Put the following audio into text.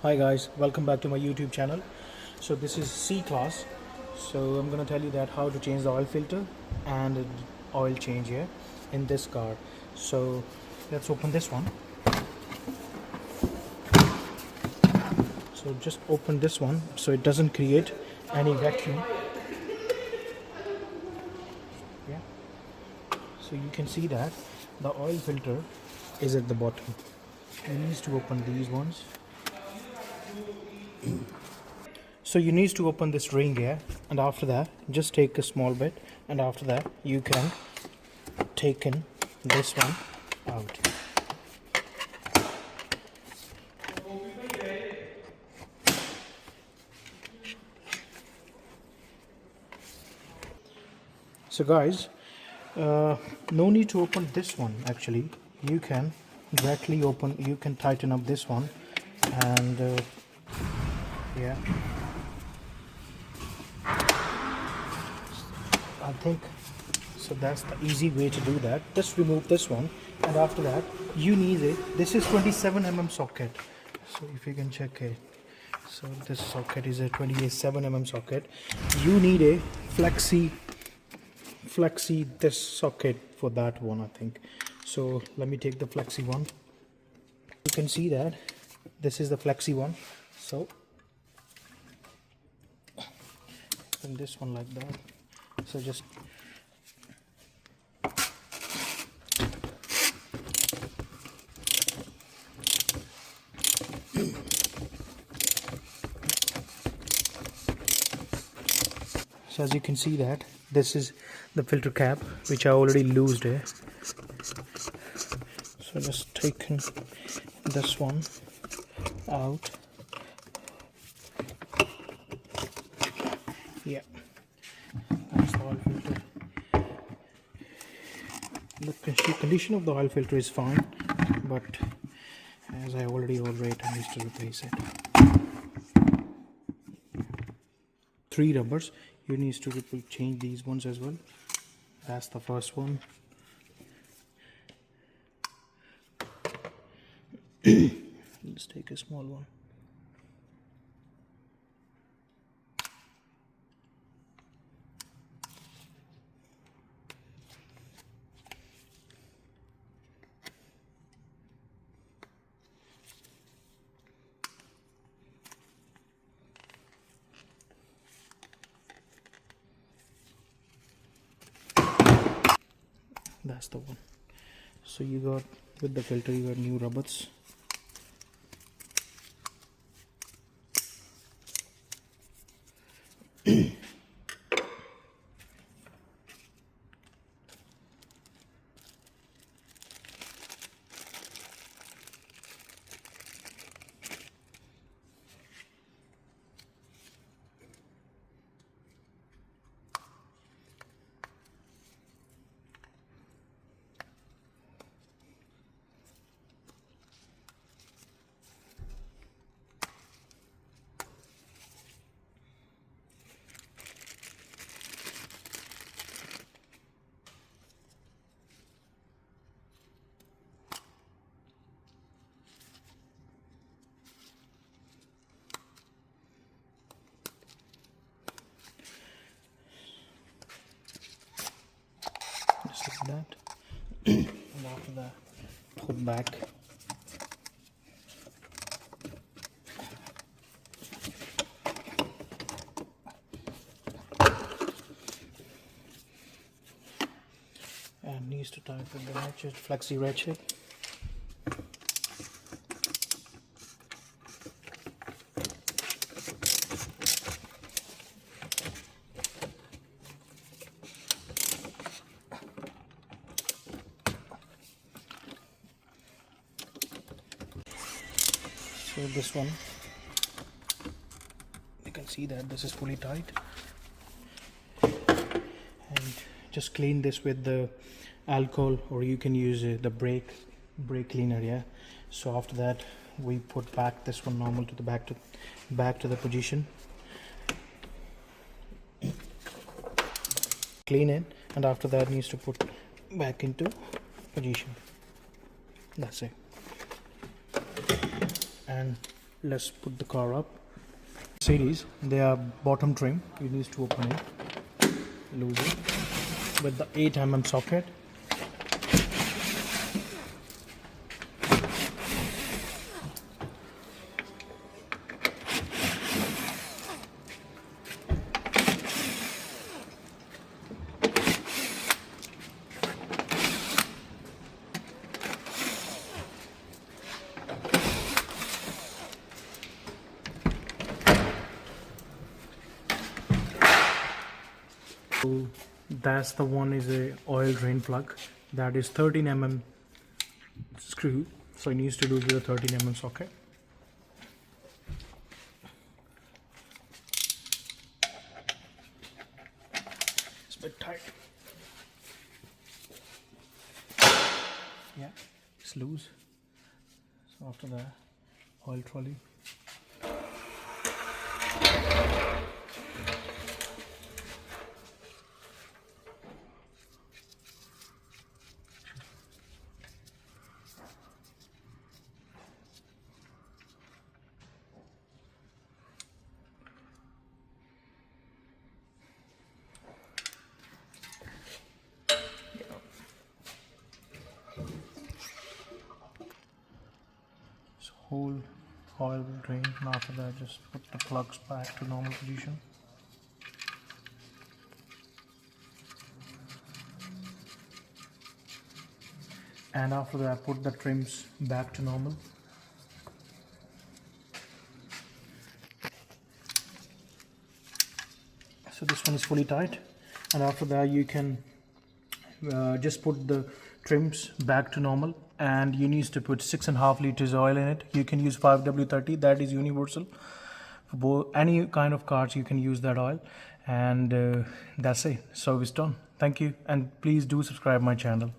Hi guys, welcome back to my YouTube channel. So this is C class. So I'm gonna tell you that how to change the oil filter and oil change here in this car. So let's open this one. So just open this one so it doesn't create any vacuum. Yeah. So you can see that the oil filter is at the bottom. You need to open these ones. So you need to open this ring here, and after that just take a small bit, and after that you can take in this one out. So guys, no need to open this one. Actually, you can directly open, you can tighten up this one, and yeah, I think so that's the easy way to do that. Just remove this one, and after that you need it. This is 27 mm socket, so if you can check it, so this socket is a 27 mm socket. You need a flexi this socket for that one, I think. So let me take the flexi one. You can see that this is the flexi one, so and this one like that. So just so as you can see that this is the filter cap which I already loosed here. So just taking this one out. Yeah, that's the oil filter. The condition of the oil filter is fine, but as I already ordered it, I need to replace it. 3 rubbers. You need to change these ones as well. That's the first one. Let's take a small one. That's the one. So you got, with the filter, you got new rubbers. Just like that. And after that, put back. And needs to tighten the ratchet, flexi ratchet. So this one, you can see that this is fully tight, and just clean this with the alcohol, or you can use the brake cleaner. Yeah. So after that we put back this one normal to the back to the position, clean it, and after that needs to put back into position. That's it. And let's put the car up. Mercedes, they are bottom trim. You need to open it, lose it with the 8 mm socket. So that's the one is a oil drain plug. That is 13 mm screw, so it needs to do with a 13 mm socket. It's a bit tight. Yeah, it's loose. So after that, oil trolley. Whole oil will drain, and after that just put the plugs back to normal position. And after that put the trims back to normal. So this one is fully tight, and after that you can just put the trims back to normal, and you need to put 6.5 liters oil in it. You can use 5W30, that is universal for both, any kind of cars you can use that oil. And that's it, service done. Thank you, and please do subscribe my channel.